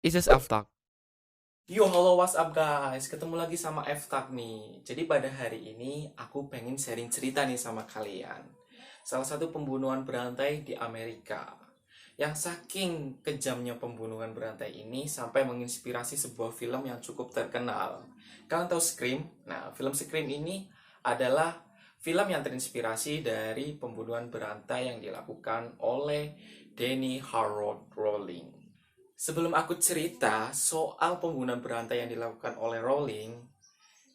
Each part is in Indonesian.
This is F-Talk. Yo, halo, what's up guys? Ketemu lagi sama F-Talk nih. Jadi pada hari ini aku pengen sharing cerita nih sama kalian. Salah satu pembunuhan berantai di Amerika. Yang saking kejamnya pembunuhan berantai ini sampai menginspirasi sebuah film yang cukup terkenal. Kalian tahu Scream? Nah, film Scream ini adalah film yang terinspirasi dari pembunuhan berantai yang dilakukan oleh Danny Harold Rowling. Sebelum aku cerita soal pembunuhan berantai yang dilakukan oleh Rowling,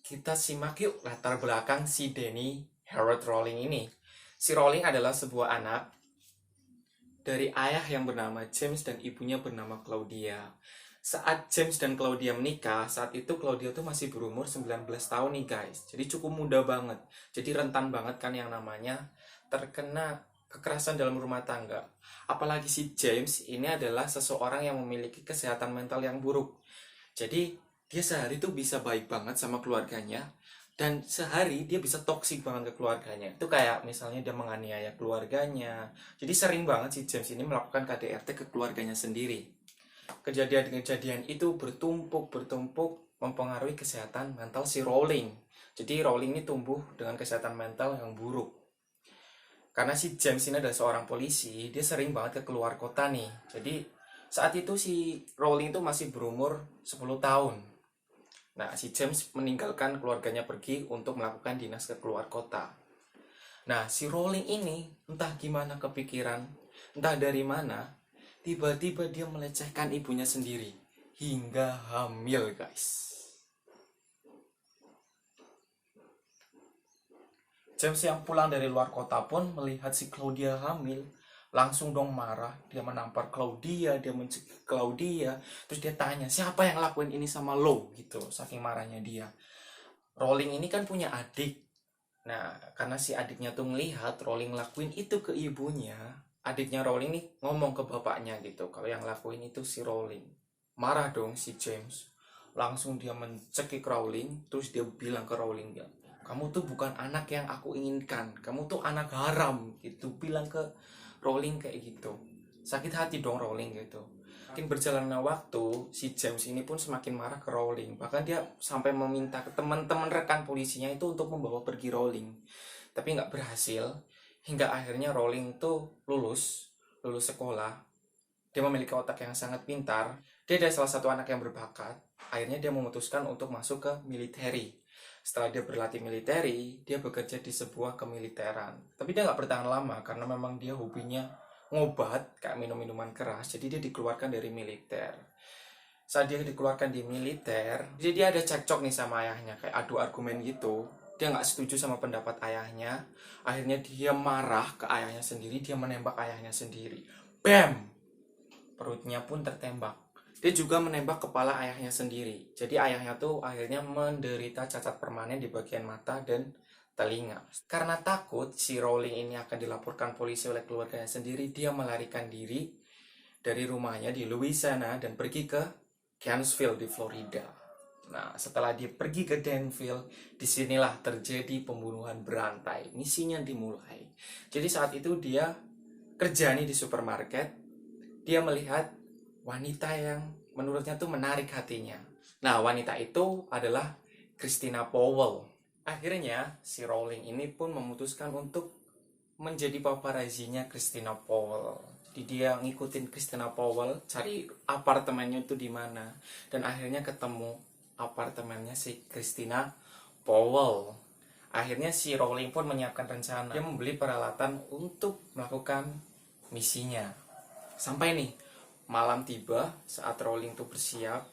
kita simak yuk latar belakang si Danny Harold Rowling ini. Si Rowling adalah sebuah anak dari ayah yang bernama James dan ibunya bernama Claudia. Saat James dan Claudia menikah, saat itu Claudia tuh masih berumur 19 tahun nih guys. Jadi cukup muda banget. Jadi rentan banget kan yang namanya terkena kekerasan dalam rumah tangga. Apalagi si James ini adalah seseorang yang memiliki kesehatan mental yang buruk. Jadi dia sehari tuh bisa baik banget sama keluarganya, dan sehari dia bisa toksik banget ke keluarganya. Itu kayak misalnya dia menganiaya keluarganya. Jadi sering banget si James ini melakukan KDRT ke keluarganya sendiri. Kejadian-kejadian itu bertumpuk mempengaruhi kesehatan mental si Rowling. Jadi Rowling ini tumbuh dengan kesehatan mental yang buruk. Karena si James ini adalah seorang polisi, dia sering banget ke keluar kota nih. Jadi saat itu si Rowling itu masih berumur 10 tahun. Nah, si James meninggalkan keluarganya pergi untuk melakukan dinas ke keluar kota. Nah, si Rowling ini entah gimana kepikiran, entah dari mana, tiba-tiba dia melecehkan ibunya sendiri hingga hamil, guys. James yang pulang dari luar kota pun melihat si Claudia hamil, langsung dong marah. Dia menampar Claudia, dia mencekik Claudia, terus dia tanya siapa yang lakuin ini sama lo gitu, saking marahnya dia. Rowling ini kan punya adik. Nah, karena si adiknya tuh ngelihat Rowling lakuin itu ke ibunya, adiknya Rowling nih ngomong ke bapaknya gitu, kalau yang lakuin itu si Rowling. Marah dong si James. Langsung dia mencekik Rowling, terus dia bilang ke Rowling, kamu tuh bukan anak yang aku inginkan, kamu tuh anak haram gitu. Bilang ke Rowling kayak gitu. Sakit hati dong Rowling gitu. Makin berjalannya waktu, si James ini pun semakin marah ke Rowling. Bahkan dia sampai meminta ke teman-teman rekan polisinya itu untuk membawa pergi Rowling. Tapi nggak berhasil. Hingga akhirnya Rowling tuh lulus sekolah. Dia memiliki otak yang sangat pintar. Dia adalah salah satu anak yang berbakat. Akhirnya dia memutuskan untuk masuk ke militeri. Setelah dia berlatih militeri, dia bekerja di sebuah kemiliteran. Tapi dia nggak bertahan lama karena memang dia hobinya ngobat, kayak minum minuman keras. Jadi dia dikeluarkan dari militer. Saat dia dikeluarkan di militer, jadi dia ada cekcok nih sama ayahnya, kayak adu argumen gitu. Dia nggak setuju sama pendapat ayahnya. Akhirnya dia marah ke ayahnya sendiri, dia menembak ayahnya sendiri. Bam! Perutnya pun tertembak. Dia juga menembak kepala ayahnya sendiri. Jadi ayahnya tuh akhirnya menderita cacat permanen di bagian mata dan telinga. Karena takut si Rowling ini akan dilaporkan polisi oleh keluarganya sendiri, dia melarikan diri dari rumahnya di Louisiana dan pergi ke Gainesville di Florida. Nah, setelah dia pergi ke Danville, disinilah terjadi pembunuhan berantai. Misinya dimulai. Jadi saat itu dia kerja nih di supermarket, dia melihat wanita yang menurutnya tuh menarik hatinya. Nah, wanita itu adalah Christina Powell. Akhirnya, si Rowling ini pun memutuskan untuk menjadi paparazinya Christina Powell. Jadi dia ngikutin Christina Powell, cari apartemennya itu di mana, dan akhirnya ketemu apartemennya si Christina Powell. Akhirnya si Rowling pun menyiapkan rencana. Dia membeli peralatan untuk melakukan misinya. Sampai nih, malam tiba saat Rowling tuh bersiap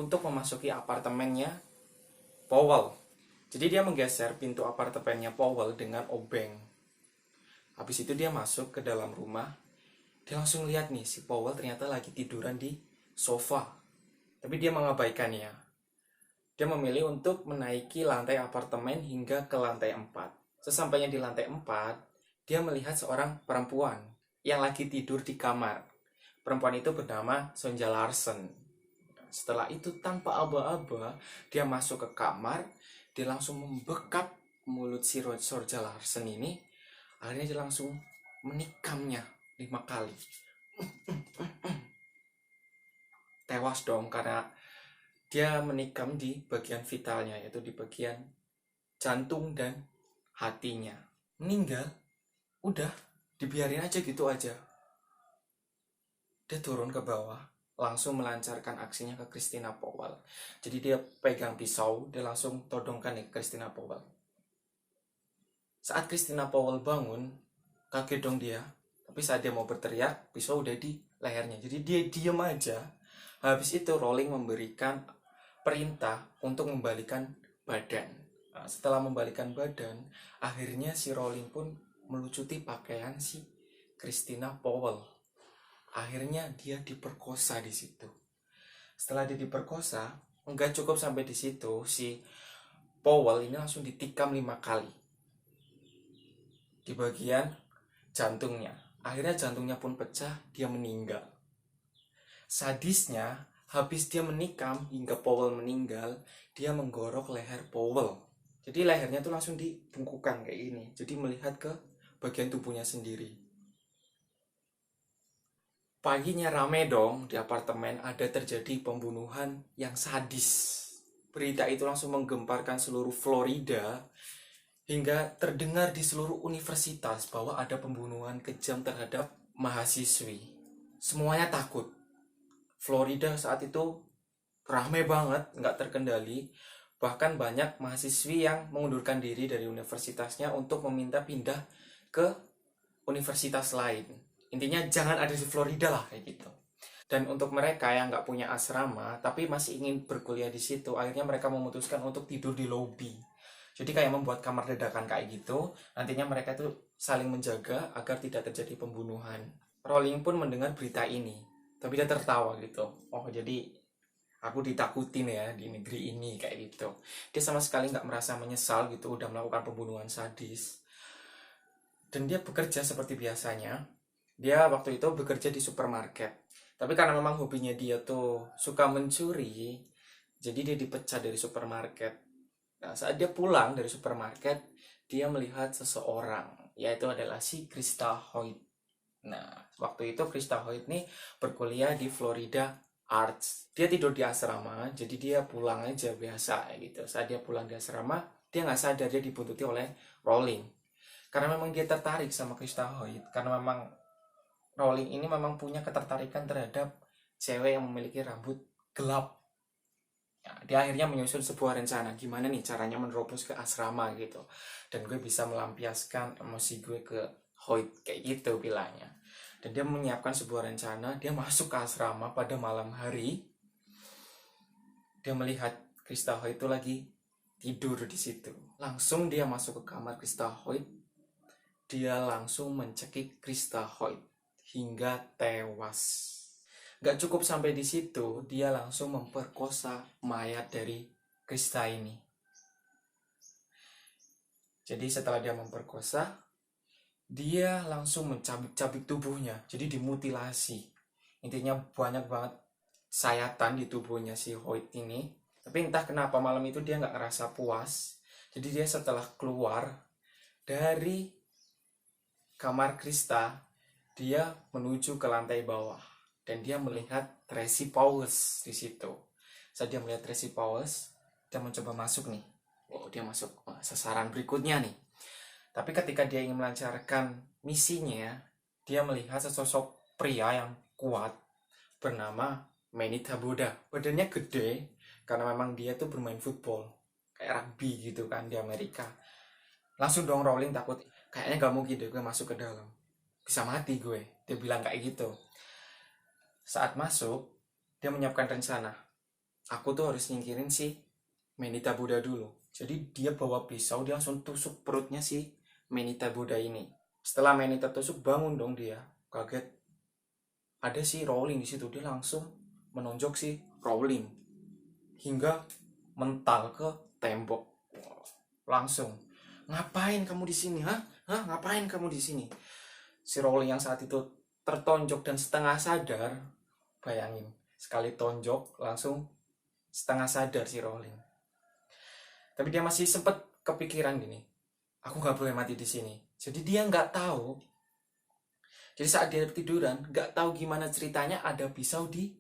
untuk memasuki apartemennya Powell. Jadi dia menggeser pintu apartemennya Powell dengan obeng. Habis itu dia masuk ke dalam rumah. Dia langsung lihat nih si Powell ternyata lagi tiduran di sofa. Tapi dia mengabaikannya. Dia memilih untuk menaiki lantai apartemen hingga ke lantai 4. Sesampainya di lantai 4, dia melihat seorang perempuan yang lagi tidur di kamar. Perempuan itu bernama Sonja Larsen. Setelah itu tanpa aba-aba, dia masuk ke kamar, dia langsung membekap mulut si Sonja Larsen ini. Akhirnya dia langsung menikamnya 5 kali. tewas dong karena dia menikam di bagian vitalnya, yaitu di bagian jantung dan hatinya. Meninggal, udah dibiarin aja gitu aja. Dia turun ke bawah, langsung melancarkan aksinya ke Christina Powell. Jadi dia pegang pisau, dia langsung todongkan ke Christina Powell. Saat Christina Powell bangun, kaget dong dia. Tapi saat dia mau berteriak, pisau udah di lehernya. Jadi dia diem aja. Habis itu Rowling memberikan perintah untuk membalikan badan. Nah, setelah membalikan badan, akhirnya si Rowling pun melucuti pakaian si Christina Powell. Akhirnya dia diperkosa di situ. Setelah dia diperkosa, nggak cukup sampai di situ, si Powell ini langsung ditikam 5 kali di bagian jantungnya. Akhirnya jantungnya pun pecah, dia meninggal. Sadisnya, habis dia menikam hingga Powell meninggal, dia menggorok leher Powell. Jadi lehernya tuh langsung dibungkukan kayak gini. Jadi melihat ke bagian tubuhnya sendiri. Paginya rame dong di apartemen, ada terjadi pembunuhan yang sadis. Berita itu langsung menggemparkan seluruh Florida hingga terdengar di seluruh universitas bahwa ada pembunuhan kejam terhadap mahasiswi. Semuanya takut. Florida saat itu rame banget, nggak terkendali. Bahkan banyak mahasiswi yang mengundurkan diri dari universitasnya untuk meminta pindah ke universitas lain. Intinya jangan ada di Florida lah kayak gitu. Dan untuk mereka yang nggak punya asrama tapi masih ingin berkuliah di situ, akhirnya mereka memutuskan untuk tidur di lobi. Jadi kayak membuat kamar dadakan kayak gitu. Nantinya mereka tuh saling menjaga agar tidak terjadi pembunuhan. Rowling pun mendengar berita ini, tapi dia tertawa gitu. Oh jadi aku ditakutin ya di negeri ini kayak gitu. Dia sama sekali nggak merasa menyesal gitu udah melakukan pembunuhan sadis. Dan dia bekerja seperti biasanya. Dia waktu itu bekerja di supermarket. Tapi karena memang hobinya dia tuh suka mencuri, jadi dia dipecat dari supermarket. Nah, saat dia pulang dari supermarket, dia melihat seseorang, yaitu adalah si Krista Hoyt. Nah, waktu itu Krista Hoyt nih berkuliah di Florida Arts. Dia tidur di asrama, jadi dia pulang aja biasa gitu. Saat dia pulang di asrama, dia nggak sadar dia dibuntuti oleh Rowling. Karena memang dia tertarik sama Krista Hoyt, karena memang Rowling ini memang punya ketertarikan terhadap cewek yang memiliki rambut gelap. Ya, dia akhirnya menyusun sebuah rencana gimana nih caranya menerobos ke asrama gitu. Dan gue bisa melampiaskan emosi gue ke Hoyt kayak gitu bilangnya. Dan dia menyiapkan sebuah rencana, dia masuk ke asrama pada malam hari. Dia melihat Krista Hoyt itu lagi tidur di situ. Langsung dia masuk ke kamar Krista Hoyt. Dia langsung mencekik Krista Hoyt hingga tewas. Gak cukup sampai di situ, dia langsung memperkosa mayat dari Krista ini. Jadi setelah dia memperkosa, dia langsung mencabik-cabik tubuhnya. Jadi dimutilasi. Intinya banyak banget sayatan di tubuhnya si Hoyt ini. Tapi entah kenapa malam itu dia gak ngerasa puas. Jadi dia setelah keluar dari kamar Krista, dia menuju ke lantai bawah dan dia melihat Tracy Powers di situ. Saat dia melihat Tracy Powers, dia mencoba masuk nih. Oh, dia masuk sasaran berikutnya nih. Tapi ketika dia ingin melancarkan misinya, dia melihat sesosok pria yang kuat bernama Manny Tabuda. Badannya gede karena memang dia tuh bermain football kayak rugby gitu kan di Amerika. Langsung dong Rowling takut, kayaknya gak mungkin deh gue masuk ke dalam, bisa mati gue. Dia bilang kayak gitu. Saat masuk, dia menyiapkan rencana. Aku tuh harus nyingkirin si Manny Tabuda dulu. Jadi dia bawa pisau, dia langsung tusuk perutnya si Manny Tabuda ini. Setelah Manny tertusuk, bangun dong dia. Kaget. Ada si Rowling di situ. Dia langsung menonjok si Rowling hingga mental ke tembok. Langsung. Ngapain kamu di sini, ha? Ngapain kamu di sini? Si Rowling yang saat itu tertonjok dan setengah sadar, bayangin, sekali tonjok langsung setengah sadar si Rowling. Tapi dia masih sempat kepikiran gini, aku nggak boleh mati di sini. Jadi dia nggak tahu. Jadi saat dia tiduran, nggak tahu gimana ceritanya ada pisau di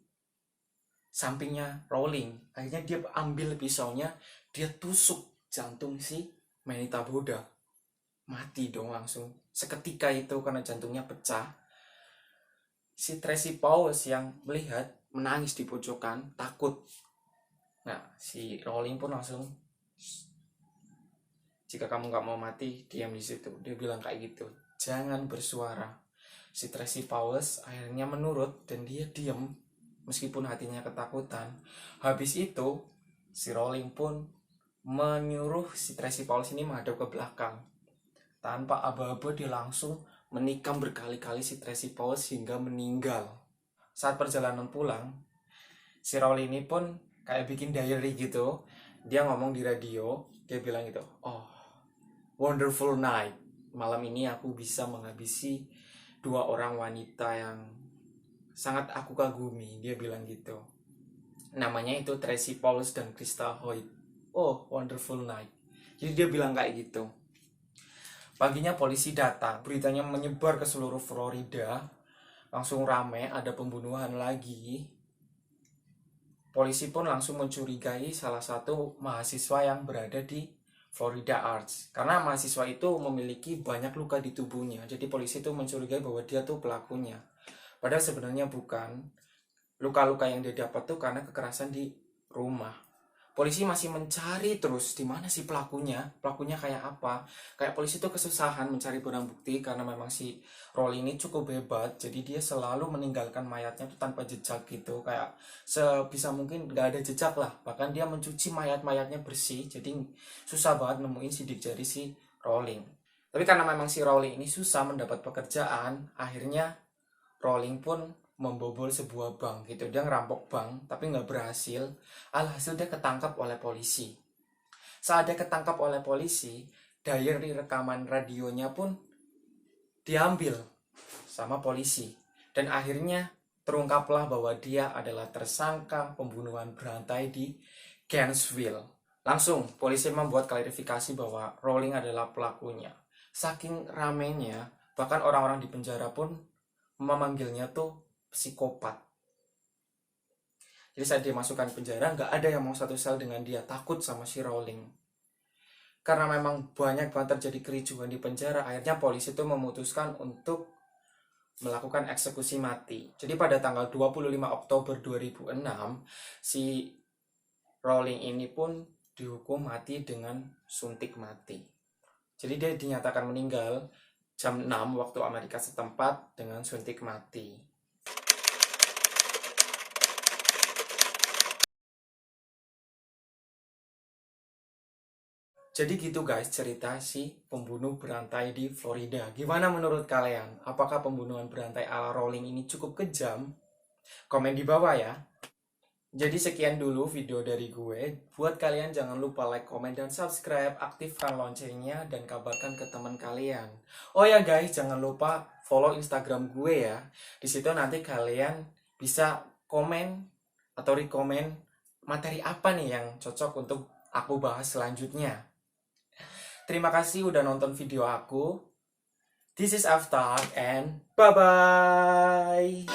sampingnya Rowling. Akhirnya dia ambil pisaunya, dia tusuk jantung si Manita Boda. Mati dong langsung. Seketika itu karena jantungnya pecah. Si Tracy Pauls yang melihat menangis di pojokan, takut. Nah, si Rowling pun langsung, jika kamu nggak mau mati, diam di situ. Dia bilang kayak gitu, jangan bersuara. Si Tracy Pauls akhirnya menurut dan dia diam meskipun hatinya ketakutan. Habis itu si Rowling pun menyuruh si Tracy Pauls ini menghadap ke belakang. Tanpa aba-aba dia langsung menikam berkali-kali si Tracy Pauls hingga meninggal. Saat perjalanan pulang, si Rowling ini pun kayak bikin diary gitu. Dia ngomong di radio, dia bilang gitu, oh, wonderful night. Malam ini aku bisa menghabisi 2 orang wanita yang sangat aku kagumi. Dia bilang gitu. Namanya itu Tracy Pauls dan Krista Hoyt. Oh, wonderful night. Jadi dia bilang kayak gitu. Paginya polisi datang, beritanya menyebar ke seluruh Florida. Langsung rame, ada pembunuhan lagi. Polisi pun langsung mencurigai salah satu mahasiswa yang berada di Florida Arts. Karena mahasiswa itu memiliki banyak luka di tubuhnya. Jadi polisi itu mencurigai bahwa dia tuh pelakunya. Padahal sebenarnya bukan. Luka-luka yang dia dapat tuh karena kekerasan di rumah. Polisi masih mencari terus di mana sih pelakunya. Pelakunya kayak apa? Kayak polisi tuh kesusahan mencari barang bukti karena memang si Rowling ini cukup hebat. Jadi dia selalu meninggalkan mayatnya tuh tanpa jejak gitu. Kayak sebisa mungkin gak ada jejak lah. Bahkan dia mencuci mayat-mayatnya bersih. Jadi susah banget nemuin sidik jari si Rowling. Tapi karena memang si Rowling ini susah mendapat pekerjaan, akhirnya Rowling pun membobol sebuah bank gitu. Dia ngerampok bank tapi nggak berhasil. Alhasil dia ketangkap oleh polisi. Saat dia ketangkap oleh polisi, diary rekaman radionya pun diambil sama polisi. Dan akhirnya terungkaplah bahwa dia adalah tersangka pembunuhan berantai di Gainesville. Langsung polisi membuat klarifikasi bahwa Rowling adalah pelakunya. Saking ramenya, bahkan orang-orang di penjara pun memanggilnya tuh psikopat. Jadi saat dia masukkan penjara, nggak ada yang mau satu sel dengan dia, takut sama si Rowling. Karena memang banyak banget terjadi kericuhan di penjara, akhirnya polisi itu memutuskan untuk melakukan eksekusi mati. Jadi pada tanggal 25 Oktober 2006, si Rowling ini pun dihukum mati dengan suntik mati. Jadi dia dinyatakan meninggal jam 6 waktu Amerika setempat dengan suntik mati. Jadi gitu guys cerita si pembunuh berantai di Florida. Gimana menurut kalian? Apakah pembunuhan berantai ala Rowling ini cukup kejam? Komen di bawah ya. Jadi sekian dulu video dari gue. Buat kalian jangan lupa like, komen, dan subscribe. Aktifkan loncengnya dan kabarkan ke teman kalian. Oh ya guys, jangan lupa follow Instagram gue ya. Di situ nanti kalian bisa komen atau rekomen materi apa nih yang cocok untuk aku bahas selanjutnya. Terima kasih udah nonton video aku. This is Aftar and bye-bye.